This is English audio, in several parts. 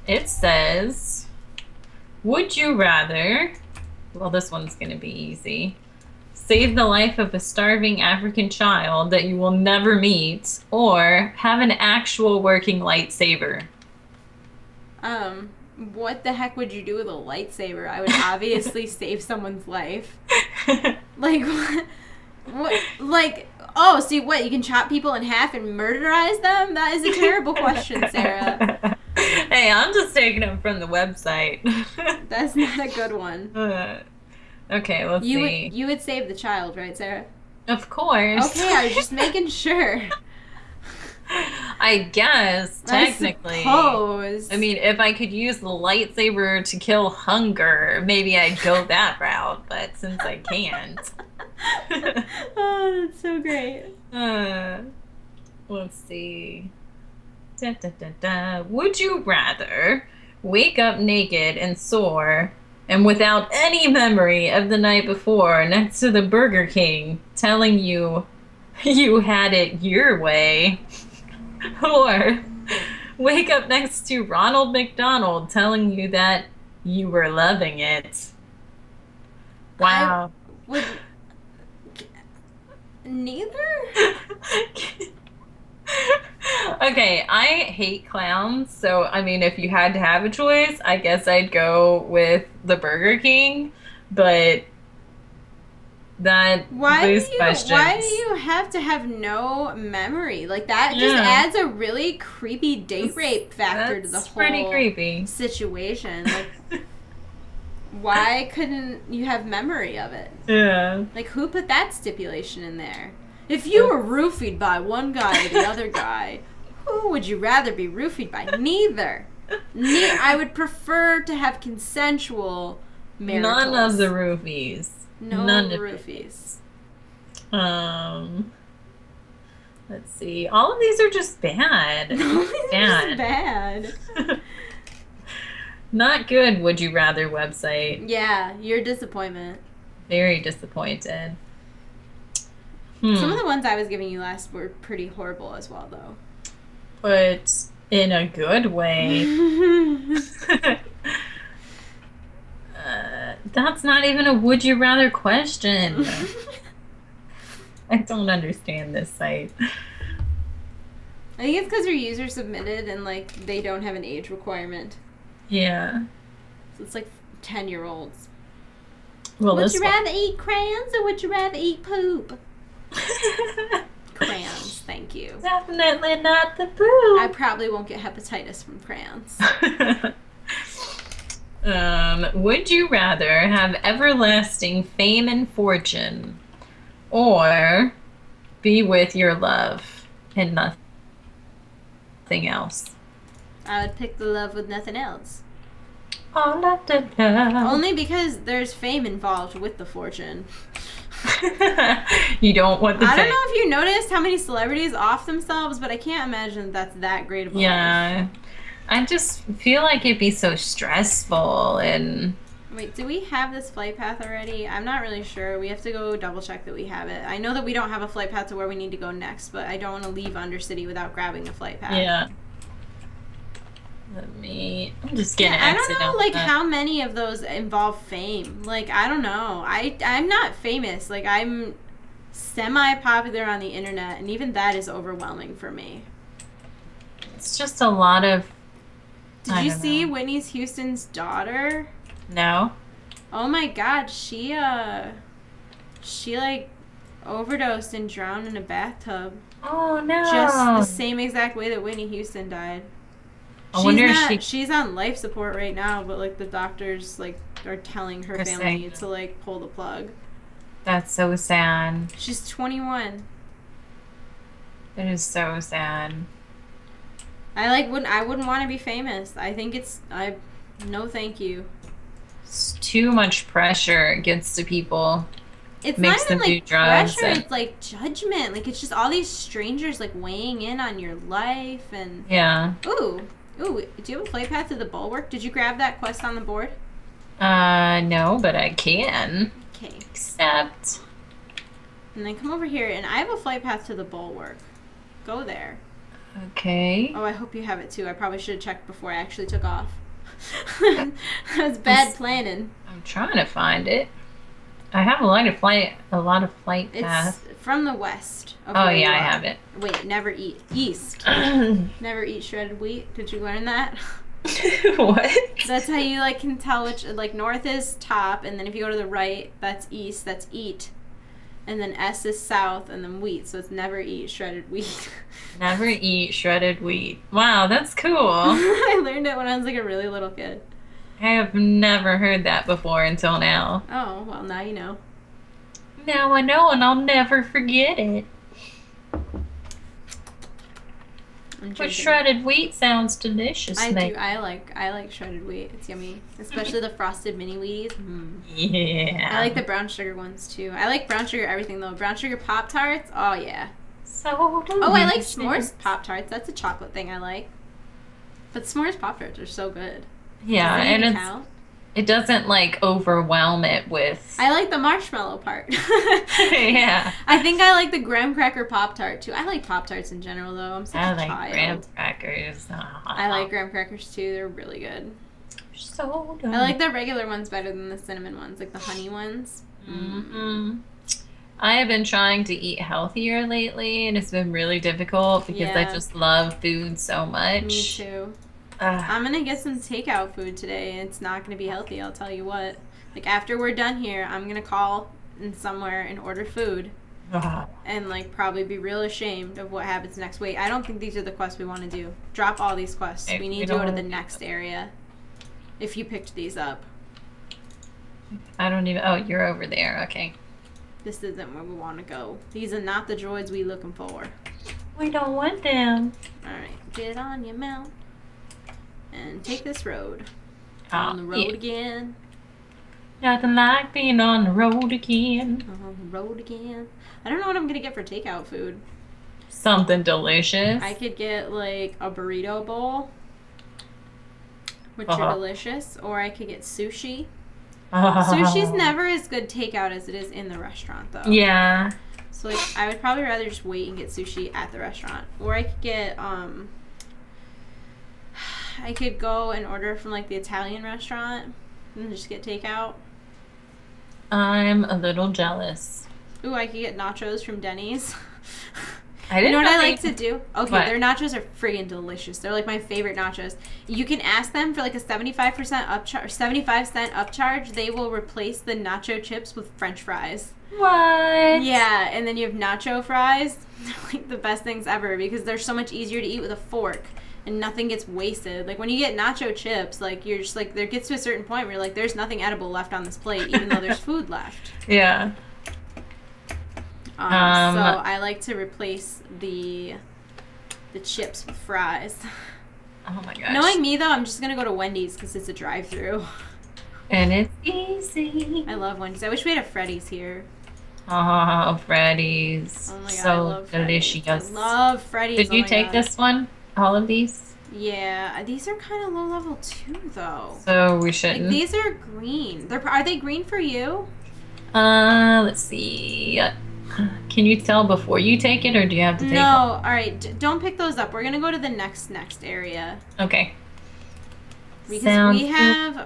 It says, would you rather, well, this one's going to be easy, save the life of a starving African child that you will never meet, or have an actual working lightsaber? Um, what the heck would you do with a lightsaber? I would obviously save someone's life. Like, like, oh, see what? You can chop people in half and murderize them? That is a terrible question, Sarah. Hey, I'm just taking them from the website. That's not a good one. Okay, let's see. You would save the child, right, Sarah? Of course. Okay, I was just making sure. I guess, technically. I suppose. I mean, if I could use the lightsaber to kill hunger, maybe I'd go that route, but since I can't. Oh, that's so great. Let's see. Da, da, da, da. Would you rather wake up naked and sore and without any memory of the night before next to the Burger King telling you you had it your way, or wake up next to Ronald McDonald telling you that you were loving it? I Wow. would. Neither? Okay, I hate clowns, so I mean, if you had to have a choice, I guess I'd go with the Burger King, but that those Why do questions. you have to have no memory? Like that just Yeah, adds a really creepy date rape factor to the that's pretty whole creepy. situation. Like why couldn't you have memory of it? Yeah. Like who put that stipulation in there? If you were roofied by one guy or the other guy, who would you rather be roofied by? Neither. I would prefer to have consensual None of the maritals. roofies. No None of roofies. it. Let's see. All of these are just bad. No, these are just Bad. bad. Not good, would you rather website. Yeah, your disappointment. Very disappointed. Some of Hmm. the ones I was giving you last were pretty horrible as well, though. But in a good way. That's not even a would you rather question. I don't understand this site. I think it's because your user submitted and like they don't have an age requirement, Yeah. so it's like 10-year-olds. Well, Would this you rather eat crayons or would you rather eat poop? one. Crayons, thank you. Definitely not the I poop. probably won't get hepatitis from crayons. Would you rather have everlasting fame and fortune or be with your love and nothing else? I would pick the love with nothing else. All of the love. Only because there's fame involved with the fortune. You don't want the I don't fame. know if you noticed how many celebrities off themselves, but I can't imagine that's that great of a life. Yeah. I just feel like it'd be so stressful and Wait, do we have this flight path already? I'm not really sure. We have to go double check that we have it. I know that we don't have a flight path to where we need to go next, but I don't want to leave Undercity without grabbing the flight path. yeah. I'm just gonna Yeah, I don't exit know out like that. how many of those involve fame. Like I don't know. I'm not famous. Like I'm semi popular on the internet and even that is overwhelming for me. It's just a lot of Did I you don't see know. Whitney Houston's daughter? No. Oh my god, she like overdosed and drowned in a bathtub. Oh no. Just the same exact way that Whitney Houston died. I wonder if she She's on life support right now, but like the doctors like are telling her are family saying to like pull the plug. that's so sad. She's 21. It is so sad. I wouldn't want to be famous. I think no thank you. It's too much pressure it gets to people. It's Makes not even them do like drugs pressure, and- it's like judgment. Like it's just all these strangers like weighing in on your life and Yeah. ooh, do you have a flight path to the bulwark? Did you grab that quest on the board? No, but I can. Okay. Except And then come over here and I have a flight path to the bulwark. Go there. Okay. Oh, I hope you have it too. I probably should have checked before I actually took off. That was bad planning. I'm trying to find it. I have a lot of flight It's paths. from the west of Oh where yeah, you I are. have it. Wait, never eat east. Never eat shredded wheat. Did you learn that? What? That's how you like can tell which like north is top, and then if you go to the right, that's east. That's eat, and then S is south, and then wheat. So it's never eat shredded wheat. Never eat shredded wheat. Wow, that's cool. I learned it when I was like a really little kid. I have never heard that before until now. Oh well, now you know. Now I know and I'll never forget it. I'm But drinking. shredded wheat sounds delicious. I Like, do. I like shredded wheat. It's yummy, especially the frosted mini wheaties. yeah. I like the brown sugar ones too. I like brown sugar everything though. Brown sugar Pop Tarts. Oh yeah. So delicious. Oh, I like s'mores Pop Tarts. That's a chocolate thing I like. But s'mores Pop Tarts are so good. Yeah, Does it and even count? it doesn't like overwhelm it with. I like the marshmallow part. Yeah. I think I like the graham cracker Pop Tart too. I like Pop Tarts in general though. I'm such I a like child. graham crackers. I like graham crackers too. They're really good. So I like the regular ones better than the cinnamon ones, like the honey ones. Mm-hmm. I have been trying to eat healthier lately, and it's been really difficult because I Yeah. just love food so much. Me too. Ugh. I'm gonna get some takeout food today, and it's not gonna be healthy. I'll tell you what. Like after we're done here, I'm gonna call in somewhere and order food, Ugh. and like probably be real ashamed of what happens next. Wait, I don't think these are the quests we want to do. Drop all these quests. Okay, We we need to go to don't the wanna do next area. If you picked these up, I don't even. Oh, you're over there. Okay. this isn't where we want to go. These are not the droids we looking for. We don't want them. All right, get on your mount and take this road. Oh, On the road yeah. again. Nothing like being on the road again. On the road again. I don't know what I'm gonna get for takeout food. Something delicious. I could get like a burrito bowl, which are delicious, or I could get sushi. Sushi's never as good takeout as it is in the restaurant, though. Yeah. So like, I would probably rather just wait and get sushi at the restaurant, or I could get I could go and order from like the Italian restaurant and just get takeout. I'm a little jealous. Ooh, I could get nachos from Denny's. I You didn't know what I they- like to do? Okay, What? their nachos are friggin' delicious. They're like my favorite nachos. You can ask them for like a 75% upcharge, 75-cent upcharge. They will replace the nacho chips with French fries. What? Yeah, and then you have nacho fries. They're like the best things ever because they're so much easier to eat with a fork and nothing gets wasted. Like when you get nacho chips, like you're just like there gets to a certain point where you're like there's nothing edible left on this plate even though there's food left. Yeah. So I like to replace the chips with fries. Oh my gosh. Knowing me though, I'm just gonna go to Wendy's because it's a drive-through. And it's easy. I love Wendy's. I wish we had a Freddy's here. Oh, Freddy's. Oh my god, I So love Freddy's. delicious. I love Freddy's. Did Oh you my take God. this one? All of these? Yeah, these are kind of low level too, though. So we Like shouldn't. these are green. Are they green for you? Let's see. Can you tell before you take it, or do you have to take No. All right, don't pick those up. We're gonna go to the next area it? Okay. because Sounds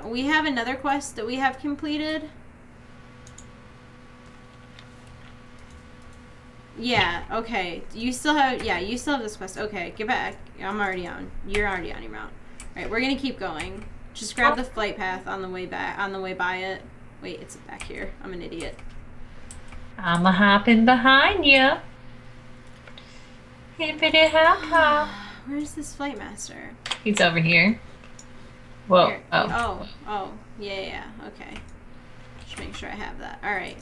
we have another quest that we have completed. Yeah. Okay. You still have this quest. Okay. Get back. I'm already on. You're already on your mount. All right. We're gonna keep going. Just grab the flight path on the way back. On the way by it. Wait, it's back here. I'm an idiot. I'm a hopping behind you. Hippity hop hop. Where's this flight master? He's over here. Whoa. Here. Oh. Yeah. Okay. Just make sure I have that. All right.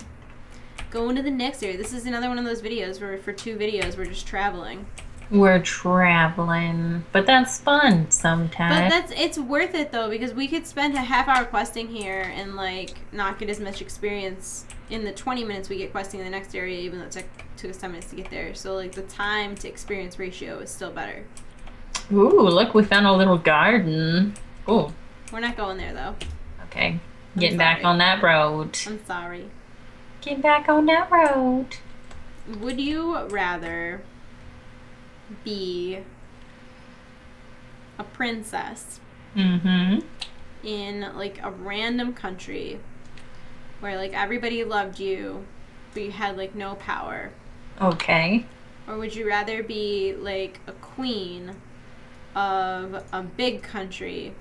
Going to the next area. This is another one of those videos where for 2 videos we're just traveling. We're traveling, but that's fun But sometimes. it's worth it though because we could spend a half-hour questing here and like not get as much experience in the 20 minutes we get questing in the next area, even though it took us 10 minutes to get there. So like the time to experience ratio is still better. Ooh, look, we found a little garden. Ooh, We're not going there though. okay. Getting sorry. back on that road. I'm sorry. Get back on that road. Would you rather be a princess Mm-hmm. in like a random country where like everybody loved you, but you had like no power? Okay. Or would you rather be like a queen of a big country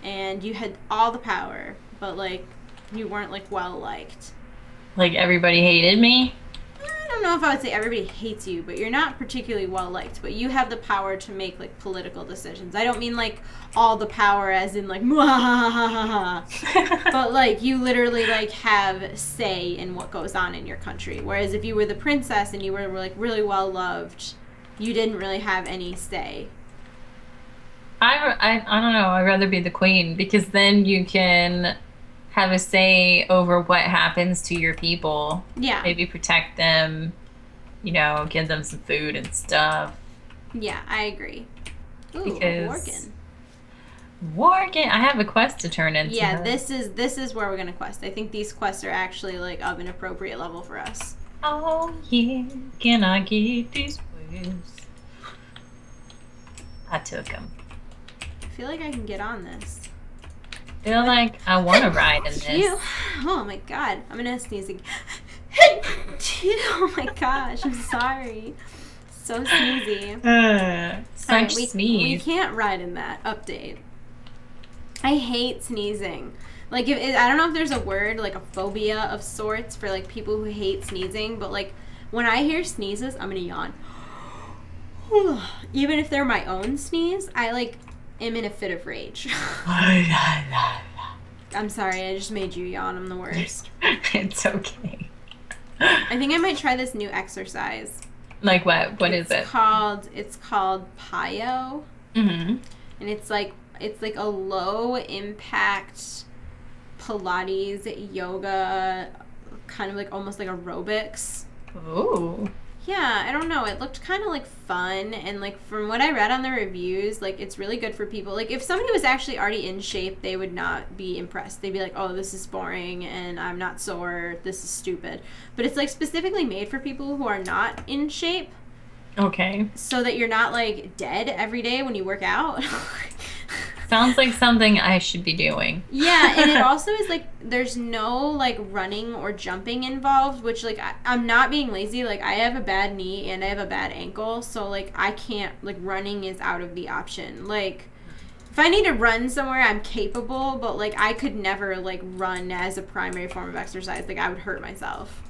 and you had all the power, but like you weren't like well liked? Like everybody hated me? I don't know if I would say everybody hates you, but you're not particularly well liked. But you have the power to make like political decisions. I don't mean like all the power as in like but like you literally like have say in what goes on in your country. Whereas if you were the princess and you were like really well loved, you didn't really have any say. I don't know. I'd rather be the queen because then you can have a say over what happens to your people. Yeah. Maybe protect them, give them some food and stuff. Yeah, I agree. Ooh, Because Workin. I have a quest to turn into. Yeah, this is where we're gonna quest. I think these quests are actually like of an appropriate level for us. Oh yeah, can I get these wheels? I took them. I feel like I can get on this. Feel like I want to ride in this. Oh my god. I'm gonna sneeze again. Oh my gosh, I'm sorry. So sneezy. Such Alright, we sneeze. can't ride in that update. I hate sneezing. Like, I don't know if there's a word, like a phobia of sorts for like people who hate sneezing, but like when I hear sneezes, I'm gonna yawn. Even if they're my own sneeze, I like am in a fit of rage. I'm sorry, I just made you yawn. I'm the worst. It's okay. I think I might try this new exercise. Like what? What is it? It's called Pyo. Mm-hmm. And it's like a low impact Pilates yoga, kind of like almost like aerobics. Ooh. Yeah, I don't know. It looked kind of like fun, and like from what I read on the reviews, like it's really good for people. Like if somebody was actually already in shape, they would not be impressed. They'd be like, "Oh, this is boring, and I'm not sore. This is stupid." But it's like specifically made for people who are not in shape, Okay. so that you're not like dead every day when you work out. Sounds like something I should be doing. Yeah, and it also is like there's no like running or jumping involved, which like I'm not being lazy. Like I have a bad knee and I have a bad ankle, so like I can't, like running is out of the option. Like if I need to run somewhere, I'm capable, but like I could never like run as a primary form of exercise. Like I would hurt myself.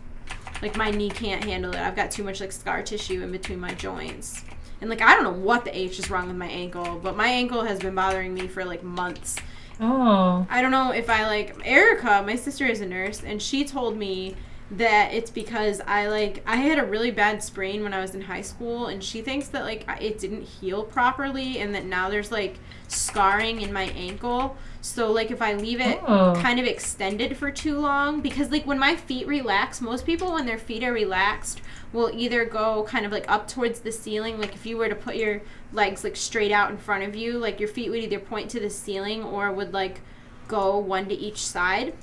Like my knee can't handle it. I've got too much like scar tissue in between my joints. And, like, I don't know what the H is wrong with my ankle, but my ankle has been bothering me for, like, months. Oh. I don't know if Erica, my sister is a nurse, and she told me that it's because I had a really bad sprain when I was in high school, and she thinks that, like, it didn't heal properly, and that now there's, like, scarring in my ankle. So, like, if I leave it kind of extended for too long, because, like, when my feet relax, most people, when their feet are relaxed, will either go kind of, like, up towards the ceiling. Like, if you were to put your legs, like, straight out in front of you, like, your feet would either point to the ceiling or would, like, go one to each side.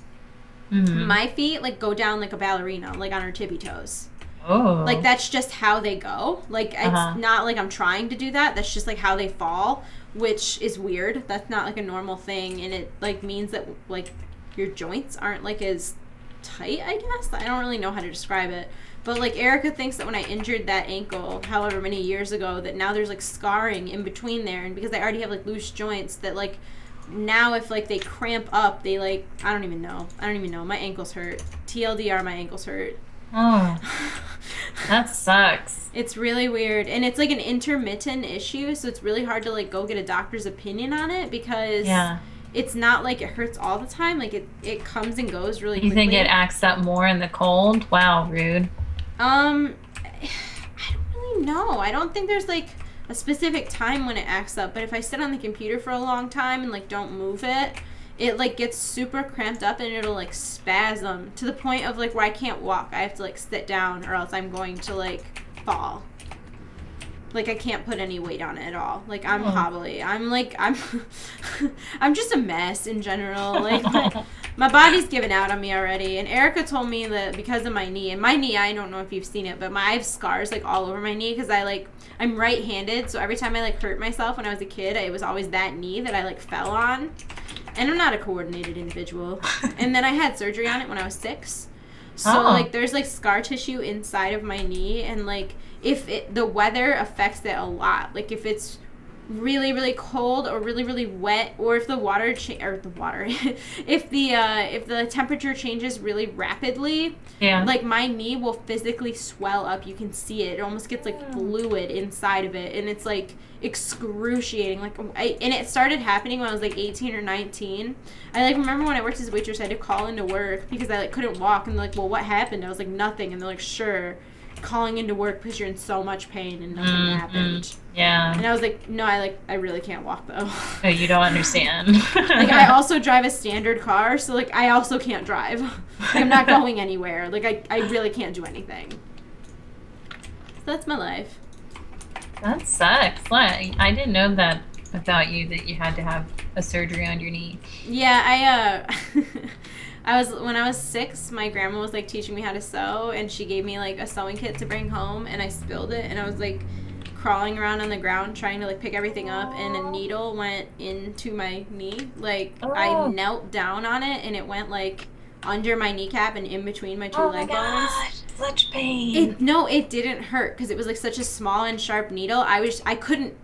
Mm-hmm. My feet, like, go down like a ballerina, like, on her tippy toes. Oh. Like, that's just how they go. Like, it's not like I'm trying to do that. That's just, like, how they fall, which is weird. That's not, like, a normal thing, and it, like, means that, like, your joints aren't, like, as tight, I guess. I don't really know how to describe it. But, like, Erica thinks that when I injured that ankle however many years ago, that now there's, like, scarring in between there. And because I already have, like, loose joints, that, like, now if, like, they cramp up, they, like, I don't even know. My ankles hurt. TLDR, my ankles hurt. Oh. That sucks. It's really weird. And it's, like, an intermittent issue, so it's really hard to, like, go get a doctor's opinion on it because... Yeah. It's not like it hurts all the time. Like, it comes and goes really quickly. You think it acts up more in the cold? Wow, rude. I don't really know. I don't think there's, like, a specific time when it acts up. But if I sit on the computer for a long time and, like, don't move it, it, like, gets super cramped up and it'll, like, spasm to the point of, like, where I can't walk. I have to, like, sit down or else I'm going to, like, fall. Like, I can't put any weight on it at all. Like, I'm Oh. hobbly. I'm I'm just a mess in general. Like, my body's given out on me already. And Erica told me that because of my knee, and my knee, I don't know if you've seen it, but I have scars, like, all over my knee because I'm right-handed, so every time I, like, hurt myself when I was a kid, it was always that knee that I, like, fell on. And I'm not a coordinated individual. And then I had surgery on it when I was 6. So, like, there's, like, scar tissue inside of my knee, and, like, the weather affects it a lot. Like, if it's really, really cold or really, really wet, or if the water if the temperature changes really rapidly, like, my knee will physically swell up. You can see it. It almost gets, like, fluid inside of it, and it's, like, excruciating. Like, and it started happening when I was, like, 18 or 19. I, like, remember when I worked as a waitress, I had to call into work because I, like, couldn't walk, and they're like, well, what happened? I was like, nothing. And they're like, sure, calling into work because you're in so much pain and nothing happened. Yeah. And I was like, no, I really can't walk, though. Oh, you don't understand. Like, I also drive a standard car, so, like, I also can't drive. Like, I'm not going anywhere. Like, I really can't do anything. So that's my life. That sucks. Like, I didn't know that about you, that you had to have a surgery on your knee. Yeah, when I was 6, my grandma was, like, teaching me how to sew, and she gave me, like, a sewing kit to bring home, and I spilled it, and I was, like, crawling around on the ground trying to, like, pick everything up, and a needle went into my knee. Like, I knelt down on it, and it went, like, under my kneecap and in between my two leg bones. Such pain. It didn't hurt because it was, like, such a small and sharp needle. I couldn't,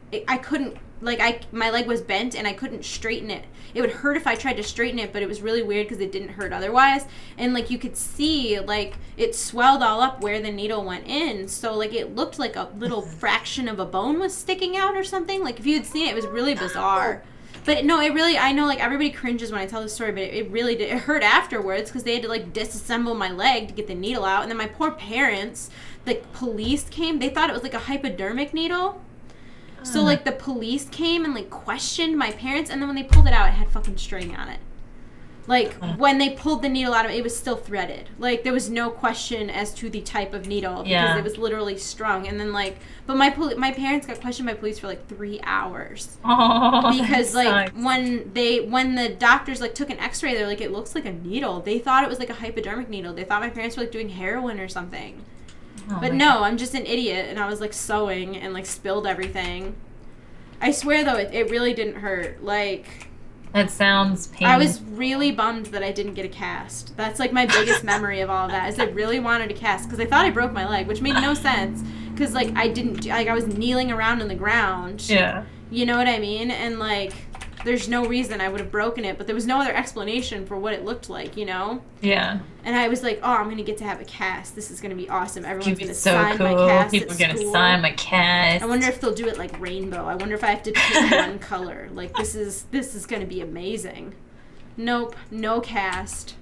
like, my leg was bent and I couldn't straighten it. It would hurt if I tried to straighten it, but it was really weird because it didn't hurt otherwise. And, like, you could see, like, it swelled all up where the needle went in. So, like, it looked like a little fraction of a bone was sticking out or something. Like, if you had seen it, it was really bizarre. But no, it really, I know, like, everybody cringes when I tell this story, but it really did. It hurt afterwards because they had to, like, disassemble my leg to get the needle out. And then my poor parents, the police came. They thought it was, like, a hypodermic needle. So, like, the police came and, like, questioned my parents. And then when they pulled it out, it had fucking string on it. Like, when they pulled the needle out of it, it was still threaded. Like, there was no question as to the type of needle because it was literally strung. And then, like, but my parents got questioned by police for, like, 3 hours. Oh, because, like, when the doctors, like, took an x-ray, they're like, it looks like a needle. They thought it was, like, a hypodermic needle. They thought my parents were, like, doing heroin or something. But no, I'm just an idiot, and I was, like, sewing and, like, spilled everything. I swear, though, it really didn't hurt. Like, that sounds painful. I was really bummed that I didn't get a cast. That's, like, my biggest memory of all of that, is I really wanted a cast, because I thought I broke my leg, which made no sense, because, like, I was kneeling around on the ground. Yeah. You know what I mean? And, like, there's no reason I would have broken it, but there was no other explanation for what it looked like, you know? Yeah. And I was like, oh, I'm going to get to have a cast. This is going to be awesome. Everyone's going to so sign cool. my cast. People are going to school. sign my cast. I wonder if they'll do it like rainbow. I wonder if I have to pick one color. Like, this is going to be amazing. Nope. No cast.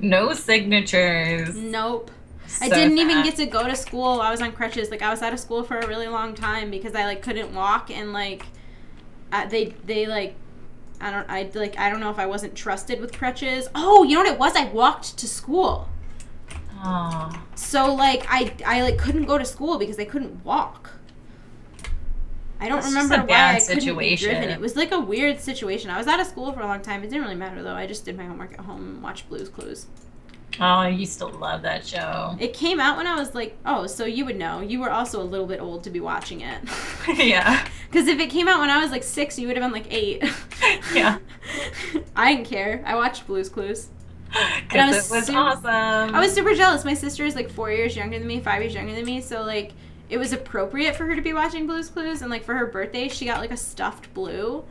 No signatures. Nope. So I didn't even sad. get to go to school. I was on crutches. Like, I was out of school for a really long time because I, like, couldn't walk, and, like, they like, I don't know if I wasn't trusted with crutches. Oh, you know what it was? I walked to school. Oh. So, like, I like, couldn't go to school because I couldn't walk. I don't remember why I couldn't be driven. It was, like, a weird situation. I was out of school for a long time. It didn't really matter, though. I just did my homework at home and watched Blue's Clues. Oh, I used to love that show. It came out when I was, like, oh, so you would know. You were also a little bit old to be watching it. Yeah. Because if it came out when I was, like, 6, you would have been, like, 8. Yeah. I didn't care. I watched Blue's Clues. Because it was awesome. I was super jealous. My sister is, like, 4 years younger than me, 5 years younger than me, so, like, it was appropriate for her to be watching Blue's Clues, and, like, for her birthday, she got, like, a stuffed Blue,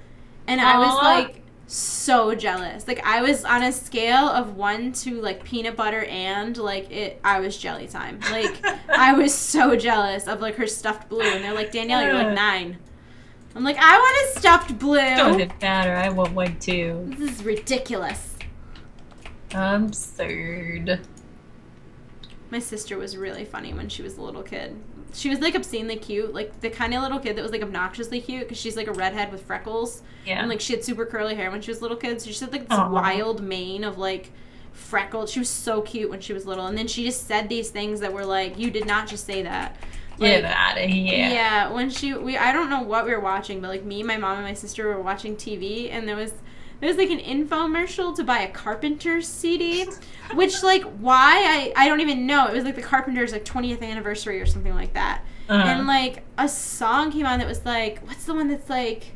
and I was, like, so jealous. Like, I was on a scale of 1 to, like, peanut butter and, like, I was jelly time. Like, I was so jealous of, like, her stuffed Blue, and they're like, Danielle, you're, like, 9. I'm like, I want a stuffed Blue. Don't it matter. I want one, too. This is ridiculous. Absurd. My sister was really funny when she was a little kid. She was, like, obscenely cute. Like, the kind of little kid that was, like, obnoxiously cute because she's, like, a redhead with freckles. Yeah. And, like, she had super curly hair when she was a little kid. So she had, like, this wild mane of, like, freckled. She was so cute when she was little. And then she just said these things that were, like, you did not just say that. Get Like, out of here. yeah, when I don't know what we were watching, but like me, my mom, and my sister were watching TV, and there was like an infomercial to buy a Carpenters CD, which like why I don't even know. It was like the Carpenters like 20th anniversary or something like that, and like a song came on that was like, what's the one that's like,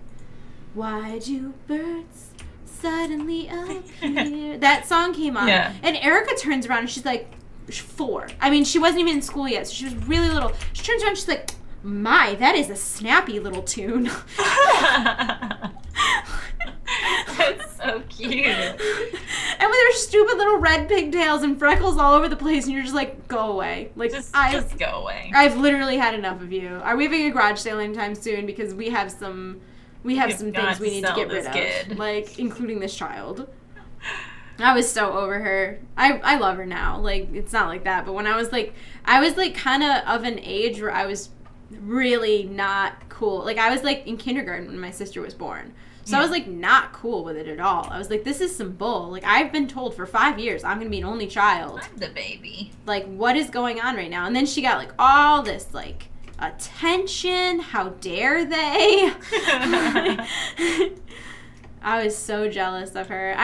why do birds suddenly appear? That song came on, and Erica turns around and she's like 4. I mean, she wasn't even in school yet, so she was really little. She turns around and she's like, my, that is a snappy little tune. That's so cute. And with her stupid little red pigtails and freckles all over the place, and you're just like, go away. Like, just go away. I've literally had enough of you. Are we having a garage sale anytime soon? Because we have some things we need to get rid of, like including this child. I was so over her. I love her now. Like, it's not like that. But when I was kind of an age where I was really not cool. Like, I was like in kindergarten when my sister was born. So I was like not cool with it at all. I was like, this is some bull. Like, I've been told for 5 years I'm going to be an only child. I'm the baby. Like, what is going on right now? And then she got like all this like attention. How dare they? I was so jealous of her.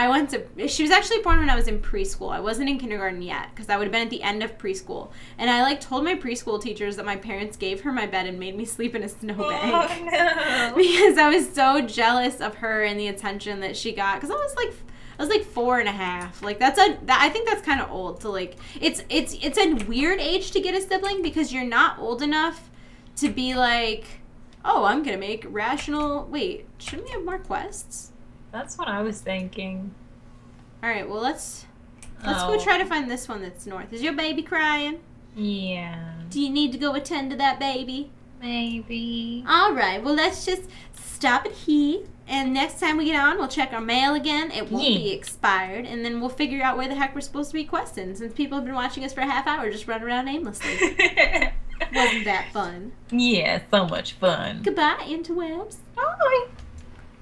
She was actually born when I was in preschool. I wasn't in kindergarten yet because I would have been at the end of preschool. And I like told my preschool teachers that my parents gave her my bed and made me sleep in a snowbank. Oh, no. Because I was so jealous of her and the attention that she got. Because I was like 4.5. Like, I think that's kind of old to like, it's a weird age to get a sibling because you're not old enough to be like, oh, I'm going to make rational, wait, shouldn't we have more quests? That's what I was thinking. All right, well, let's go try to find this one that's north. Is your baby crying? Yeah. Do you need to go attend to that baby? Maybe. All right, well, let's just stop it here. And next time we get on, we'll check our mail again. It won't be expired. And then we'll figure out where the heck we're supposed to be questing since people have been watching us for a half hour just running around aimlessly. Wasn't that fun? Yeah, so much fun. Goodbye, interwebs. Bye.